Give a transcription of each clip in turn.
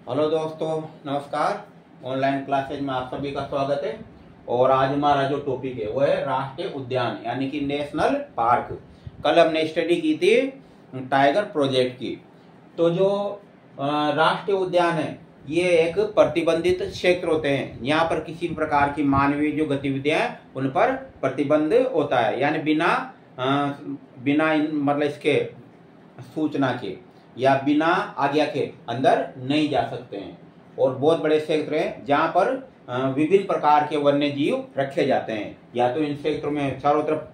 Hello दोस्तों, नमस्कार। Online classes में आप सभी का स्वागत है। और आज हमारा जो टॉपिक है वो है राष्ट्रीय उद्यान यानी कि नेशनल पार्क। कल हमने स्टडी की थी टाइगर प्रोजेक्ट की। तो जो राष्ट्रीय उद्यान है ये एक प्रतिबंधित क्षेत्र होते हैं। यहाँ पर किसी भी प्रकार की मानवीय जो गतिविधियां हैं उन पर प्रतिबंध होता है, यानी बिना मतलब इसके सूचना के या बिना आज्ञा के अंदर नहीं जा सकते हैं। और बहुत बड़े क्षेत्र हैं जहाँ पर विभिन्न प्रकार के वन्य जीव रखे जाते हैं। या तो इन क्षेत्रों में चारों तरफ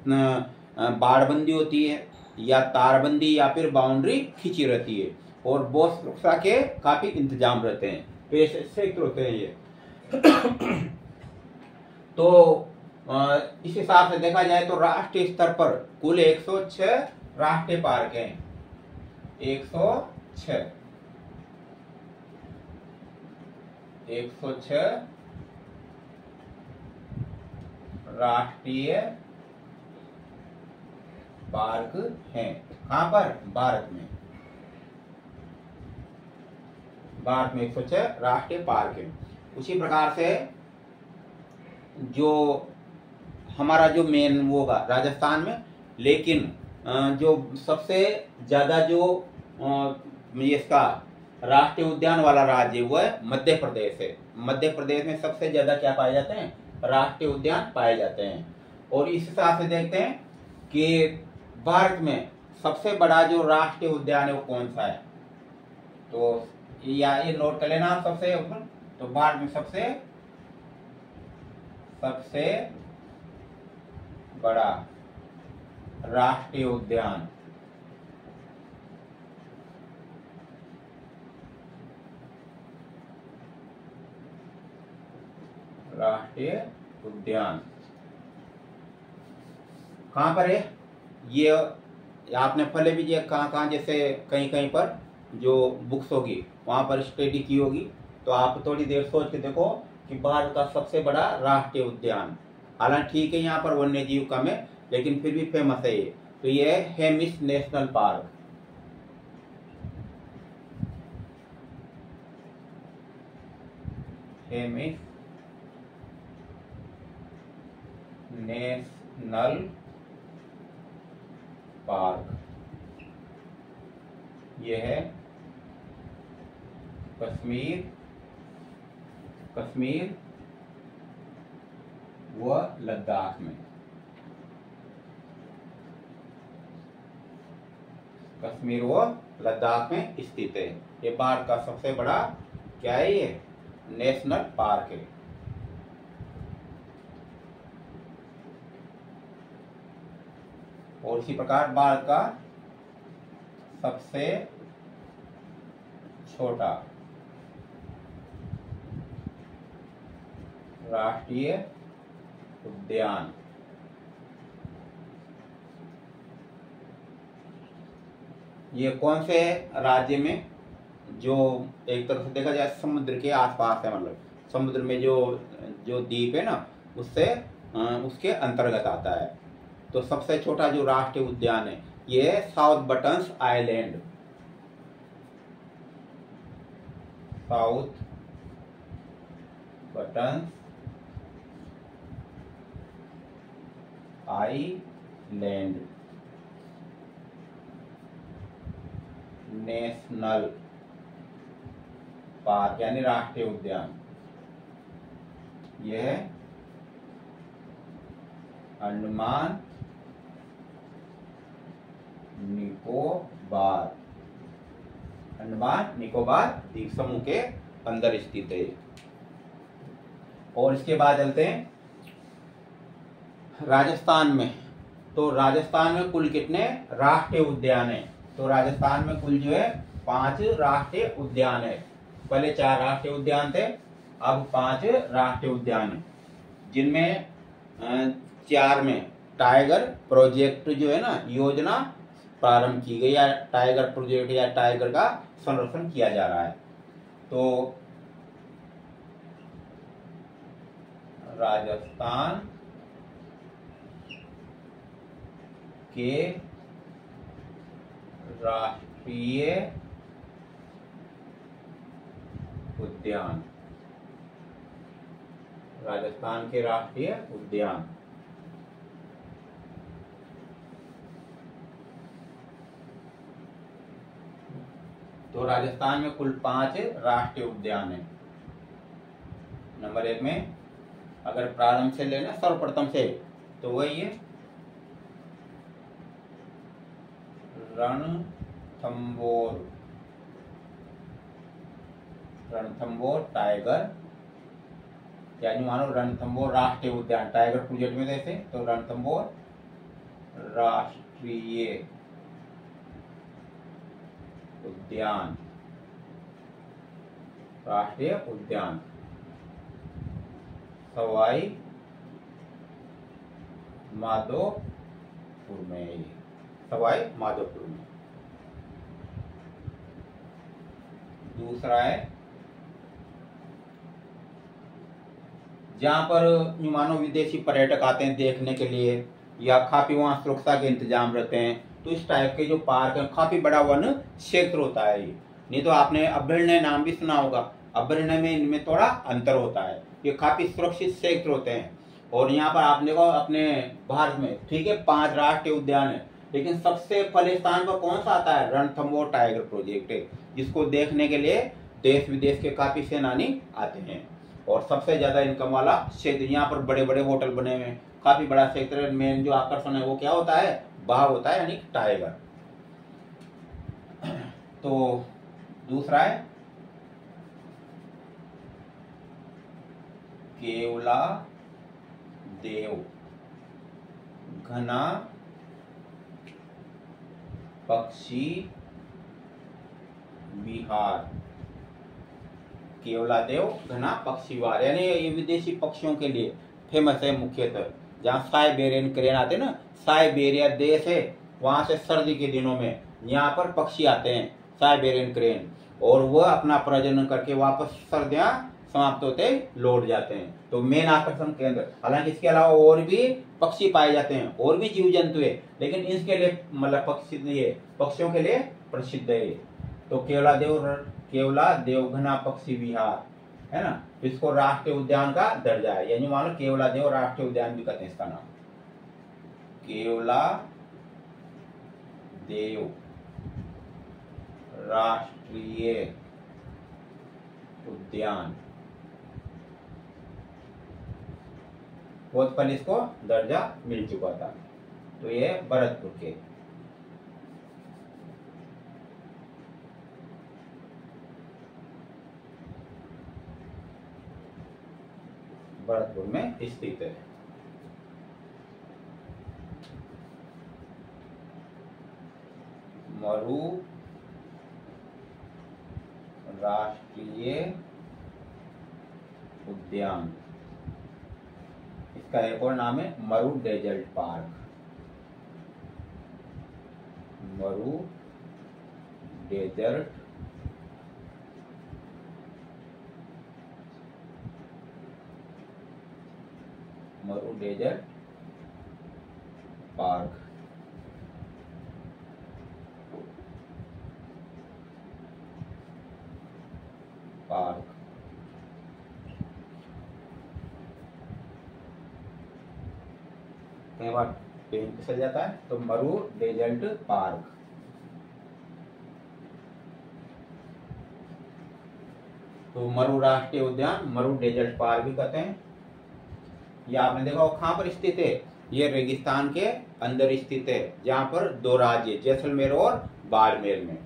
बाड़बंदी होती है या तारबंदी या फिर बाउंड्री खींची रहती है और बहुत सुरक्षा के काफी इंतजाम रहते हैं। तो ऐसे क्षेत्र होते हैं ये। तो इस हिसाब से देखा जाए तो राष्ट्रीय स्तर पर कुल 106 राष्ट्रीय पार्क हैं। 106 राष्ट्रीय पार्क हैं। कहां पर? भारत में। भारत में 106 राष्ट्रीय पार्क हैं। उसी प्रकार से जो हमारा जो मेन वो होगा राजस्थान में, लेकिन जो सबसे ज्यादा जो इसका राष्ट्रीय उद्यान वाला राज्य वो है मध्य प्रदेश है। मध्य प्रदेश में सबसे ज्यादा क्या पाए जाते हैं? राष्ट्रीय उद्यान पाए जाते हैं। और इस हिसाब से देखते हैं कि भारत में सबसे बड़ा जो राष्ट्रीय उद्यान है वो कौन सा है। तो या ये नोट कर लेना आप सबसे ऊपर। तो भारत में सबसे बड़ा राष्ट्रीय उद्यान कहां पर है? ये आपने पहले भी ये कहां जैसे कहीं कहीं पर जो बुक्स होगी वहां पर स्टडी की होगी। तो आप थोड़ी देर सोच के देखो कि भारत का सबसे बड़ा राष्ट्रीय उद्यान, हालांकि ठीक है यहाँ पर वन्य जीव कम है लेकिन फिर भी फेमस है ये। तो ये है Hemis national park. Hemis national park ये है कश्मीर व लद्दाख में। कश्मीर व लद्दाख में स्थित है। ये भारत का सबसे बड़ा क्या है? ये नेशनल पार्क है। और इसी प्रकार भारत का सबसे छोटा राष्ट्रीय उद्यान ये कौन से राज्य में, जो एक तरफ से देखा जाए समुद्र के आसपास है, मतलब समुद्र में जो द्वीप है ना उसके अंतर्गत आता है। तो सबसे छोटा जो राष्ट्रीय उद्यान है ये है south buttons island. South buttons island national park यानी राष्ट्रीय उद्यान। यह अंडमान निकोबार द्वीप समूह के अंदर स्थित है। और इसके बाद चलते हैं राजस्थान में। तो राजस्थान में कुल कितने राष्ट्रीय उद्यान है? तो राजस्थान में कुल जो है 5 राष्ट्रीय उद्यान है। पहले 4 राष्ट्रीय उद्यान थे, अब 5 राष्ट्रीय उद्यान है, जिनमें 4 में टाइगर प्रोजेक्ट जो है ना योजना प्रारंभ की गई, या टाइगर प्रोजेक्ट या टाइगर का संरक्षण किया जा रहा है। तो राजस्थान के राष्ट्रीय उद्यान, राजस्थान के राष्ट्रीय उद्यान। तो राजस्थान में कुल 5 राष्ट्रीय उद्यान है। नंबर 1 में अगर प्रारंभ से लेना सर्वप्रथम से, तो वही है रणथंभौर, रणथंभौर टाइगर, यानी मानो रणथंभौर राष्ट्रीय उद्यान, टाइगर प्रोजेक्ट में जैसे, तो रणथंभौर राष्ट्रीय उद्यान, राष्ट्रीय उद्यान। सवाई माधोपुर में, सवाई माधोपुर में। दूसरा है जहां पर मानो विदेशी पर्यटक आते हैं देखने के लिए, या काफी वहां सुरक्षा के इंतजाम रहते हैं, तो इस टाइप के जो पार्क है, काफी बड़ा वन क्षेत्र होता है ये। नहीं तो आपने अभयारण्य नाम भी सुना होगा, अभयारण्य में इनमें थोड़ा अंतर होता है, ये काफी सुरक्षित क्षेत्र होते हैं। और यहाँ पर आप देखो अपने भारत में, ठीक है, 5 राष्ट्रीय उद्यान है, लेकिन सबसे पहले स्थान पर कौन सा आता है? रणथंभौर टाइगर प्रोजेक्ट है, जिसको देखने के लिए देश विदेश के काफी सेनानी आते हैं। और सबसे ज्यादा इनकम वाला क्षेत्र, यहाँ पर बड़े बड़े होटल बने हुए हैं, काफी बड़ा क्षेत्र है। मेन जो आकर्षण है वो क्या होता है? बाघ होता है, यानी टाइगर। तो दूसरा है केवला देव घना पक्षी विहार, केवला देव घना पक्षी विहार, यानी ये विदेशी पक्षियों के लिए फेमस है मुख्यतः। जहाँ साइबेरियन क्रेन आते हैं ना, साइबेरिया देश है, वहां से सर्दी के दिनों में यहाँ पर पक्षी आते हैं, साइबेरियन क्रेन, और वह अपना प्रजनन करके वापस सर्दियां समाप्त होते लौट जाते हैं। तो मेन आकर्षण केंद्र। हालांकि इसके अलावा और भी पक्षी पाए जाते हैं, और भी जीव जंतु है, लेकिन इसके लिए मतलब पक्षियों के लिए प्रसिद्ध है। तो केवला देवघना पक्षी विहार है ना, इसको राष्ट्रीय उद्यान का दर्जा है, यानी मानो केवला देव राष्ट्रीय उद्यान भी कहते हैं इसका नाम, केवला देव राष्ट्रीय उद्यान। बहुत पहले इसको दर्जा मिल चुका था। तो ये भरतपुर के, भरतपुर में स्थित है। मरु राष्ट्रीय उद्यान, इसका एक और नाम है मरु डेजर्ट पार्क, मरु डेजर्ट पार्क। कई बार पेन फिसल जाता है, तो मरु डेजर्ट पार्क। तो मरु राष्ट्रीय उद्यान, मरु डेजर्ट पार्क भी कहते हैं। ये आपने देखा कहां पर स्थित है? ये रेगिस्तान के अंदर स्थित है, जहां पर 2 राज्य जैसलमेर और बाड़मेर में।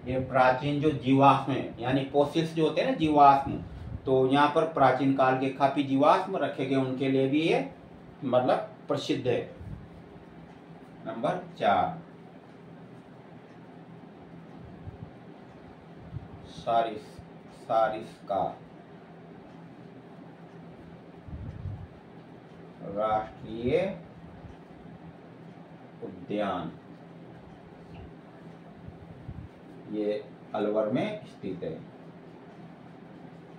ये प्राचीन जो जीवाश्म है, यानी फोसिल्स जो होते हैं ना, जीवाश्म, तो यहाँ पर प्राचीन काल के काफी जीवाश्म रखे गए, उनके लिए भी ये मतलब प्रसिद्ध है। नंबर 4 सारिस्का राष्ट्रीय उद्यान, ये अलवर में स्थित है।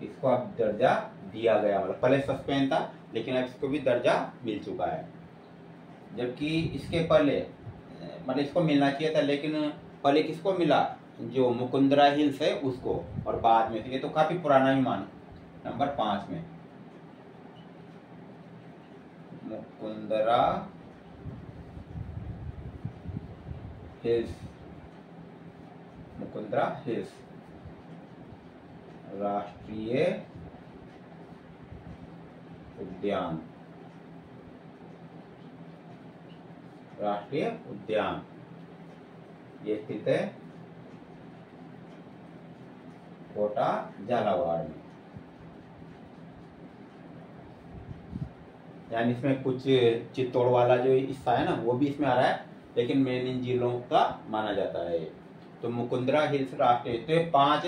इसको अब दर्जा दिया गया, मतलब पहले सस्पेंस था, लेकिन अब इसको भी दर्जा मिल चुका है। जबकि इसके पहले मतलब इसको मिलना चाहिए था, लेकिन पहले किसको मिला, जो मुकुंदरा हिल्स है उसको, और बाद में ये तो काफी पुराना ही मान। नंबर 5 में मुकुंदरा हिल्स, मुकुंदरा हिल्स राष्ट्रीय उद्यान, राष्ट्रीय उद्यान ये स्थित है कोटा झालावाड़ में। यानी इसमें कुछ चित्तौड़ वाला जो हिस्सा है ना वो भी इसमें आ रहा है, लेकिन मेन इन जिलों का माना जाता है। तो मुकुंदरा हिल्स राष्ट्रीय, तो 5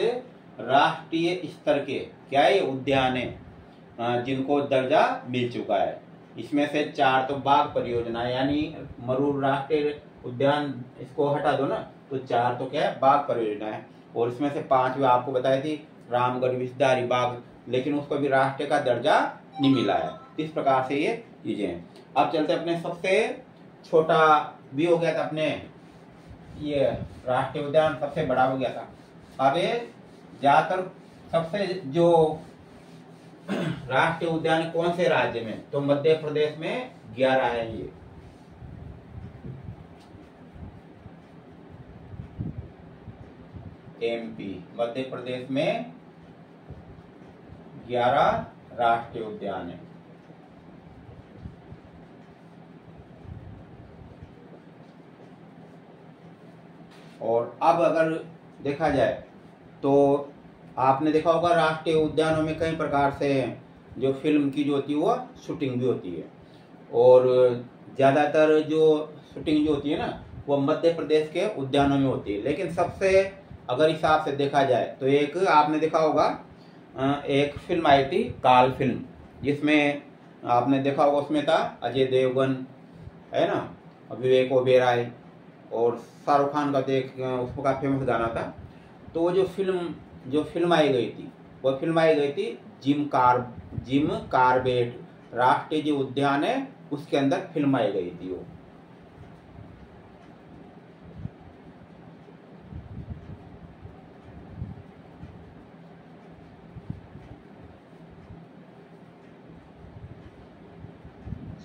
राष्ट्रीय स्तर के क्या है उद्यान है जिनको दर्जा मिल चुका है। इसमें से 4 तो बाघ परियोजना, यानी मरूर राष्ट्रीय उद्यान इसको हटा दो ना, तो 4 तो क्या है बाघ परियोजना है। और इसमें से 5 आपको बताई थी रामगढ़ विषधारी बाघ, लेकिन उसको भी राष्ट्रीय का दर्जा नहीं मिला है। इस प्रकार से ये चीजें हैं। अब चलते अपने सबसे छोटा भी हो गया था, अपने ये राष्ट्रीय उद्यान सबसे बड़ा हो गया था। अब ये ज्यादातर सबसे जो राष्ट्रीय उद्यान कौन से राज्य में, तो मध्य प्रदेश में 11 है ये। एमपी मध्य प्रदेश में 11 राष्ट्रीय उद्यान है। और अब अगर देखा जाए तो आपने देखा होगा राष्ट्रीय उद्यानों में कई प्रकार से जो फिल्म की जो होती है वो शूटिंग भी होती है, और ज्यादातर जो शूटिंग जो होती है ना वो मध्य प्रदेश के उद्यानों में होती है। लेकिन सबसे अगर हिसाब से देखा जाए तो एक आपने देखा होगा एक फिल्म आई थी काल फिल्म, जिसमें आपने देखा होगा उसमें था अजय देवगन है ना, विवेक ओबेरॉय और शाहरुख खान का उसका फेमस गाना था। तो वो जो फिल्म आई गई थी वो फिल्म आई गई थी जिम कार्बेट राष्ट्रीय जो उद्यान है उसके अंदर फिल्म आई गई थी वो।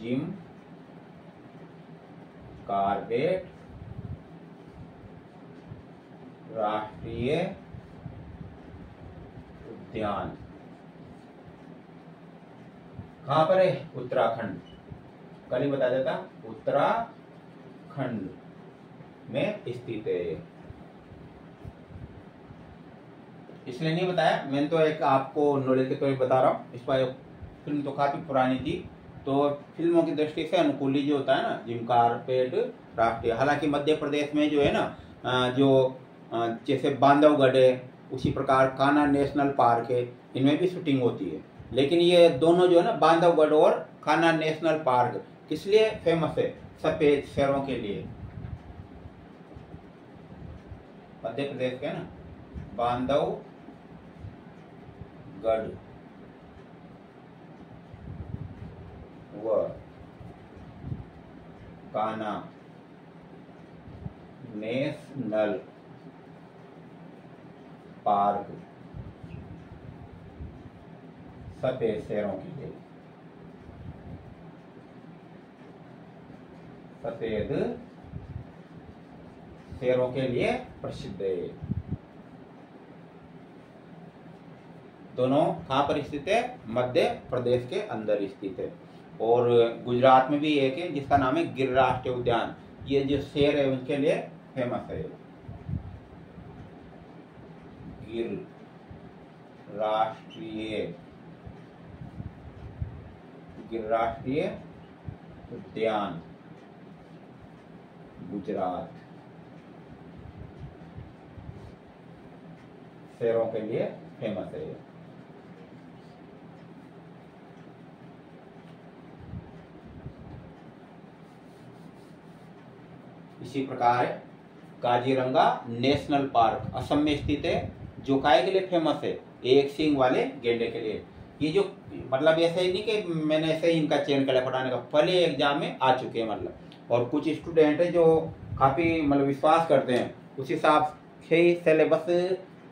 जिम कार्बेट राष्ट्रीय उद्यान कहां पर है, उत्तराखंड। कल ही बता देता, उत्तराखंड में स्थित है। इसलिए नहीं बताया, मैंने तो एक आपको नॉलेज के तौर पर बता रहा हूँ। इस पर फिल्म तो काफी पुरानी थी, तो फिल्मों की दृष्टि से अनुकूली जो होता है ना जिम कार्बेट राष्ट्रीय। हालांकि मध्य प्रदेश में जो है ना जो जैसे बांधवगढ़ है, उसी प्रकार कान्हा नेशनल पार्क है, इनमें भी शूटिंग होती है। लेकिन ये दोनों जो है ना बांधवगढ़ और कान्हा नेशनल पार्क किस लिए फेमस है, सफेद शेरों के लिए। मध्य प्रदेश के ना बांधवगढ़ व कान्हा नेशनल पार्क सफेद शेरों के लिए, सफेद शेरों के लिए प्रसिद्ध है। दोनों कहां पर स्थित है, मध्य प्रदेश के अंदर स्थित है। और गुजरात में भी एक है जिसका नाम है गिर राष्ट्रीय उद्यान। ये जो शेर है उनके लिए फेमस है। गिर राष्ट्रीय उद्यान गुजरात शेरों के लिए फेमस है। इसी प्रकार काजीरंगा नेशनल पार्क असम में स्थित है, जो काय के लिए फेमस है, एक सींग वाले गेंडे के लिए। ये जो मतलब ऐसे ही नहीं कि मैंने ऐसे ही इनका चयन कर लिया पढ़ाने का, पहले एग्जाम में आ चुके हैं मतलब। और कुछ स्टूडेंट है जो काफ़ी मतलब विश्वास करते हैं उस हिसाब से ही सिलेबस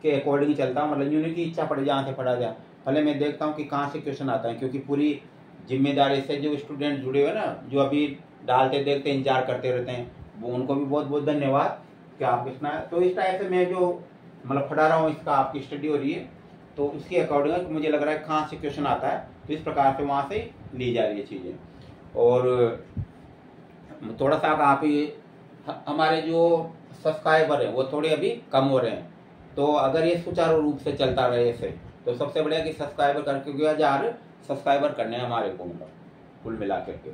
के अकॉर्डिंग चलता हूँ, मतलब यूनिट की इच्छा पड़े जहाँ से पढ़ा जाए। पहले मैं देखता हूँ कि कहाँ से क्वेश्चन आता है, क्योंकि पूरी जिम्मेदारी से जो स्टूडेंट जुड़े हुए ना, जो अभी डालते देखते इंतजार करते रहते हैं, वो उनको भी बहुत बहुत धन्यवाद कि आप इतना। तो इस टाइप से मैं जो मतलब पढ़ा रहा हूँ, इसका आपकी स्टडी हो रही है, तो इसके अकॉर्डिंग मुझे लग रहा है कहाँ से क्वेश्चन आता है, तो इस प्रकार से वहाँ से ली जा रही है चीज़ें। और थोड़ा सा आप ही हमारे जो सब्सक्राइबर हैं वो थोड़े अभी कम हो रहे हैं, तो अगर ये सुचारू रूप से चलता रहे ऐसे, तो सबसे बढ़िया कि सब्सक्राइबर कर, क्योंकि 1000 सब्सक्राइबर करने हैं हमारे को मतलब कुल मिला करके।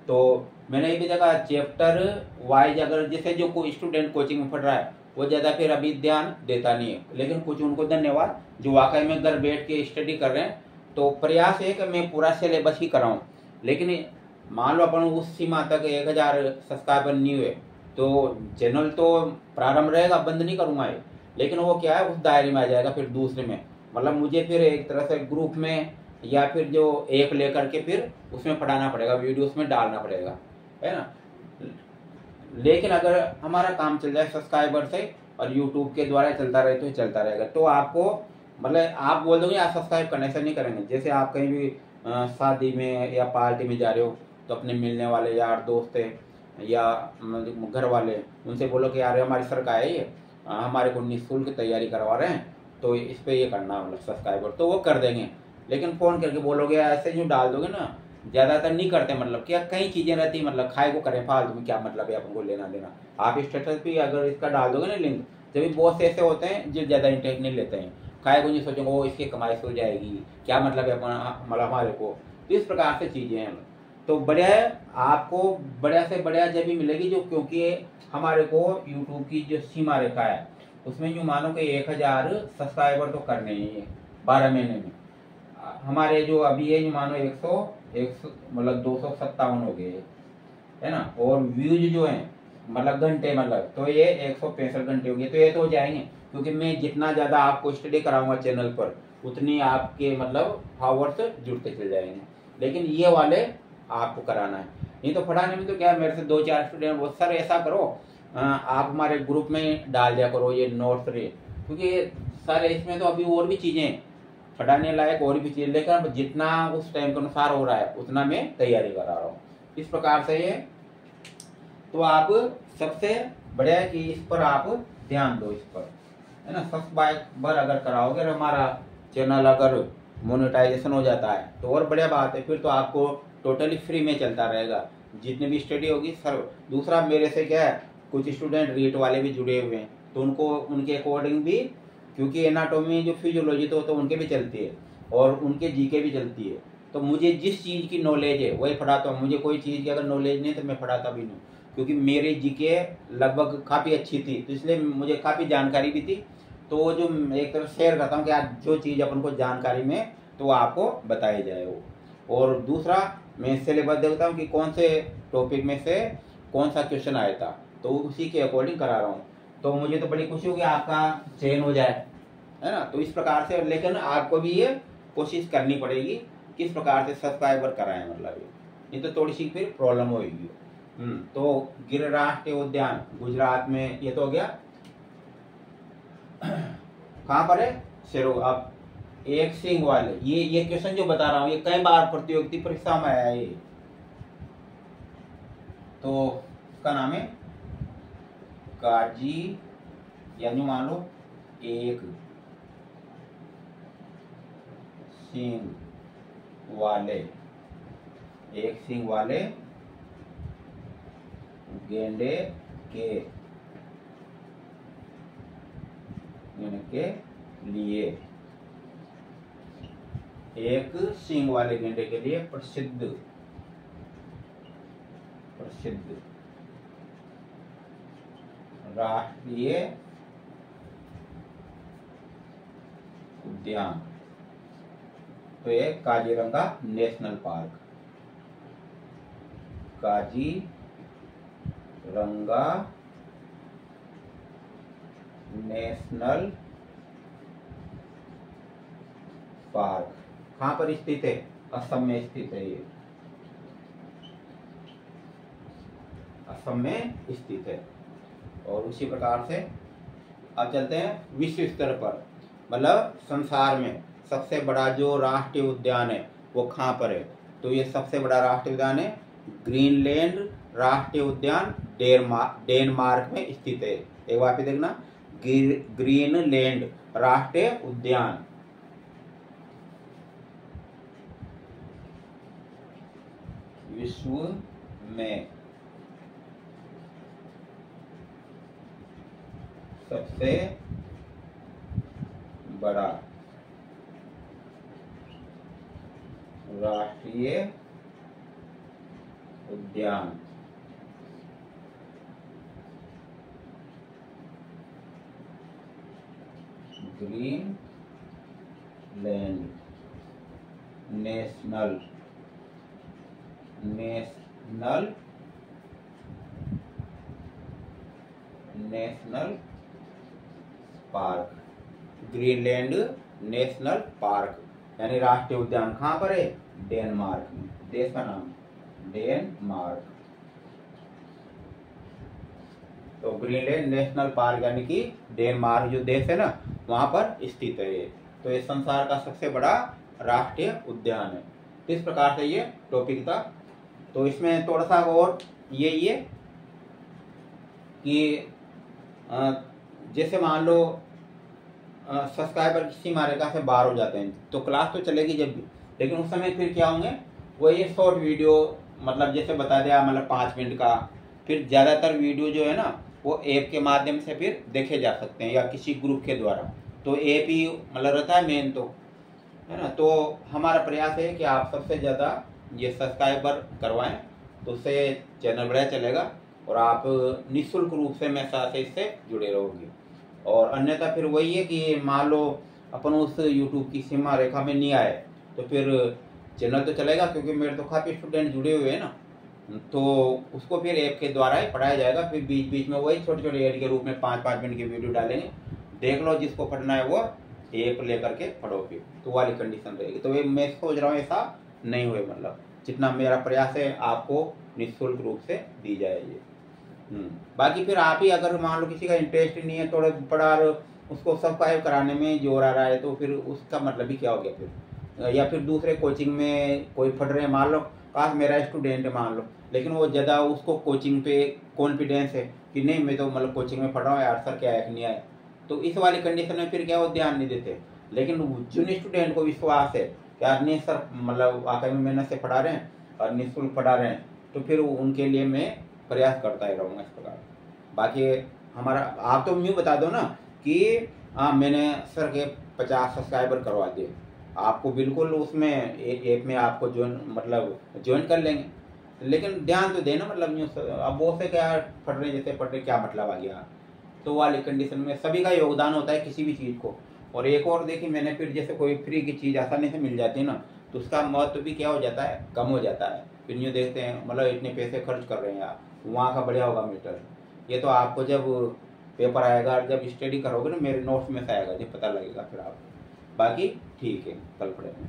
तो मैंने ये भी देखा चैप्टर वाइज, अगर जैसे जो कोई स्टूडेंट कोचिंग में पढ़ रहा है वो ज़्यादा फिर अभी ध्यान देता नहीं है, लेकिन कुछ उनको धन्यवाद जो वाकई में घर बैठ के स्टडी कर रहे हैं। तो प्रयास है कि मैं पूरा सिलेबस ही कराऊँ, लेकिन मान लो अपन उस सीमा तक 1000 सब्सक्राइबर नहीं हुए तो चैनल तो प्रारंभ रहेगा, बंद नहीं करूँगा ये, लेकिन वो क्या है उस दायरे में आ जाएगा फिर दूसरे में, मतलब मुझे फिर एक तरह से ग्रुप में या फिर जो ऐप लेकर के फिर उसमें पढ़ाना पड़ेगा, वीडियो उसमें डालना पड़ेगा, है ना। लेकिन अगर हमारा काम चल जाए सब्सक्राइबर से और यूट्यूब के द्वारा चलता रहे तो चलता रहेगा। तो आपको मतलब आप बोल दोगे आप सब्सक्राइब करने से नहीं करेंगे, जैसे आप कहीं भी शादी में या पार्टी में जा रहे हो तो अपने मिलने वाले यार दोस्त है या घर वाले उनसे बोलो कि यार हमारी सरकार है ये हमारे को निःशुल्क तैयारी करवा रहे हैं, तो इस पे ये करना मतलब सब्सक्राइबर, तो वो कर देंगे। लेकिन फ़ोन करके बोलोगे ऐसे यूँ डाल दोगे ना, ज़्यादातर नहीं करते, मतलब क्या कई चीज़ें रहती मतलब खाए को करें फालतू में, क्या मतलब है अपन को लेना देना। आप स्टेटस भी अगर इसका डाल दोगे ना लिंक, जब बहुत से ऐसे होते हैं जो ज़्यादा इंटरेस्ट नहीं लेते हैं, खाए को नहीं सोचेंगे वो इसकी कमाई से हो जाएगी, क्या मतलब है अपन मतलब हमारे को, तो इस प्रकार से चीज़ें हैं। तो बढ़िया है, आपको बढ़िया से बढ़िया जब भी मिलेगी जो, क्योंकि हमारे को यूट्यूब की जो सीमा रेखा है उसमें यूँ मानो कि 1000 सब्सक्राइबर तो करने ही है 12 महीने में। हमारे जो अभी है यूँ मानो 100 मतलब 257 हो गए है ना, और व्यूज जो हैं मतलब घंटे मतलब, तो ये 165 घंटे हो गए, तो ये तो हो जाएंगे, क्योंकि मैं जितना ज़्यादा आपको स्टडी कराऊंगा चैनल पर उतनी आपके मतलब फॉलोअर्स जुड़ते चले जाएंगे। लेकिन ये वाले आपको कराना है, नहीं तो पढ़ाने में तो क्या मेरे से 2-4 स्टूडेंट वो सर ऐसा करो आप हमारे ग्रुप में डाल दिया करो ये नोट्स रे, क्योंकि सर इसमें तो अभी और भी चीज़ें पढ़ाने लायक और भी चीज़ें, लेकिन जितना उस टाइम के अनुसार हो रहा है उतना मैं तैयारी करा रहा हूँ, इस प्रकार से ये। तो आप सबसे बढ़िया कि इस पर आप ध्यान दो, इस पर है ना, सब्सक्राइबर अगर कराओगे और हमारा चैनल अगर मोनेटाइजेशन हो जाता है तो और बढ़िया बात है, फिर तो आपको टोटली फ्री में चलता रहेगा जितनी भी स्टडी होगी सर। दूसरा मेरे से क्या है कुछ स्टूडेंट रीट वाले भी जुड़े हुए हैं, तो उनको उनके अकॉर्डिंग भी, क्योंकि एनाटॉमी जो फिजियोलॉजी तो उनके भी चलती है और उनके जीके भी चलती है, तो मुझे जिस चीज़ की नॉलेज है वही पढ़ाता हूँ। मुझे कोई चीज़ की अगर नॉलेज नहीं तो मैं पढ़ाता भी नहीं, क्योंकि मेरी जीके लगभग काफ़ी अच्छी थी, तो इसलिए मुझे काफ़ी जानकारी भी थी, तो वो जो एक तरफ शेयर करता हूँ कि आज जो चीज़ अपन को जानकारी में तो वो आपको बताई जाए वो। और दूसरा मैं सिलेबस देखता हूँ कि कौन से टॉपिक में से कौन सा क्वेश्चन आया था, तो उसी के अकॉर्डिंग करा रहा हूँ। तो मुझे तो बड़ी खुशी होगी आपका चयन हो जाए, है ना। तो इस प्रकार से, लेकिन आपको भी ये कोशिश करनी पड़ेगी किस प्रकार से सब्सक्राइबर कराएं, मतलब ये नहीं तो थोड़ी सी फिर प्रॉब्लम होगी। तो गिर राष्ट्रीय उद्यान गुजरात में ये तो हो गया, कहाँ पर है शेरो। अब एक सिंह वाले ये क्वेश्चन जो बता रहा हूँ ये कई बार प्रतियोगिता परीक्षा में आया है, तो इसका नाम है काजी, यानी मान लो एक सिंह वाले, एक सिंह वाले गेंडे के लिए, एक सिंह वाले गेंडे के लिए प्रसिद्ध राष्ट्रीय उद्यान, तो ये Kaziranga national park, Kaziranga national park कहाँ पर स्थित है? असम में स्थित है ये, असम में स्थित है। और उसी प्रकार से अब चलते हैं विश्व स्तर पर, मतलब संसार में सबसे बड़ा जो राष्ट्रीय उद्यान है वो कहाँ पर है? तो ये सबसे बड़ा राष्ट्रीय उद्यान है ग्रीनलैंड राष्ट्रीय उद्यान डेनमार्क में स्थित है। एक बार फिर देखना, ग्रीनलैंड राष्ट्रीय उद्यान विश्व में सबसे बड़ा राष्ट्रीय उद्यान Greenland national park, Greenland national park यानी राष्ट्रीय उद्यान कहाँ पर है? डेनमार्क में। देश का नाम डेनमार्क। तो ग्रीनलैंड नेशनल पार्क यानी कि डेनमार्क जो देश है ना वहां पर स्थित है। तो ये संसार का सबसे बड़ा राष्ट्रीय उद्यान है। इस प्रकार से ये टॉपिक था। तो इसमें थोड़ा सा और ये कि जैसे मान लो सब्सक्राइबर की सीमा रेखा से बाहर हो जाते हैं तो क्लास तो चलेगी जब भी, लेकिन उस समय फिर क्या होंगे वो ये शॉर्ट वीडियो, मतलब जैसे बता दिया मतलब 5 मिनट का, फिर ज़्यादातर वीडियो जो है ना वो ऐप के माध्यम से फिर देखे जा सकते हैं या किसी ग्रुप के द्वारा। तो ऐप ही मतलब रहता है मेन, तो है ना। तो हमारा प्रयास है कि आप सबसे ज़्यादा ये सब्सक्राइबर करवाएं, तो उससे चैनल बढ़िया चलेगा और आप निःशुल्क रूप से मेरे साथ इससे जुड़े रहोगे। और अन्यथा फिर वही है कि मान लो अपन उस YouTube की सीमा रेखा में नहीं आए तो फिर चैनल तो चलेगा, क्योंकि मेरे तो काफ़ी स्टूडेंट जुड़े हुए हैं ना, तो उसको फिर ऐप के द्वारा ही पढ़ाया जाएगा। फिर बीच बीच में वही छोटे छोटे ऐड के रूप में 5-5 मिनट की वीडियो डालेंगे, देख लो, जिसको पढ़ना है वो ऐप लेकर के पढ़ो, फिर तो वाली कंडीशन रहेगी। तो मैं सोच रहा हूँ ऐसा नहीं हुए, मतलब जितना मेरा प्रयास है आपको निःशुल्क रूप से दी जाए ये। बाकी फिर आप ही अगर मान लो किसी का इंटरेस्ट नहीं है, थोड़ा पढ़ा उसको सब्सक्राइब कराने में जोर आ रहा है, तो फिर उसका मतलब ही क्या हो गया फिर। या फिर दूसरे कोचिंग में कोई पढ़ रहे हैं, मान लो काश मेरा स्टूडेंट है मान लो, लेकिन वो ज़्यादा उसको कोचिंग पे कॉन्फिडेंस है कि नहीं मैं तो मतलब कोचिंग में पढ़ रहा हूँ यार, सर क्या है नहीं आए, तो इस वाली कंडीशन में फिर क्या वो ध्यान नहीं देते। लेकिन जिन स्टूडेंट को विश्वास है कि यार नहीं सर मतलब वाकई में मेहनत से पढ़ा रहे हैं और निःशुल्क पढ़ा रहे हैं, तो फिर उनके लिए मैं प्रयास करता ही रहूँगा इस प्रकार। बाकी हमारा आप तो यूँ बता दो ना कि हाँ मैंने सर के 50 सब्सक्राइबर करवा दिए, आपको बिल्कुल उसमें ऐप में आपको ज्वाइन कर लेंगे, लेकिन ध्यान तो देना, मतलब यूँ अब वो से क्या पढ़ रहे जैसे पढ़ रहे क्या मतलब आ गया। तो वाली कंडीशन में सभी का योगदान होता है किसी भी चीज़ को। और एक और देखिए मैंने फिर जैसे कोई फ्री की चीज़ आसानी से मिल जाती है ना, तो उसका महत्व भी क्या हो जाता है, कम हो जाता है। फिर यूँ देखते हैं मतलब इतने पैसे खर्च कर रहे हैं आप, वहाँ का बढ़िया होगा मीटर। ये तो आपको जब पेपर आएगा, जब स्टडी करोगे ना मेरे नोट्स में से आएगा, जब पता लगेगा फिर आपको। बाकी ठीक है, कल पढ़ेंगे।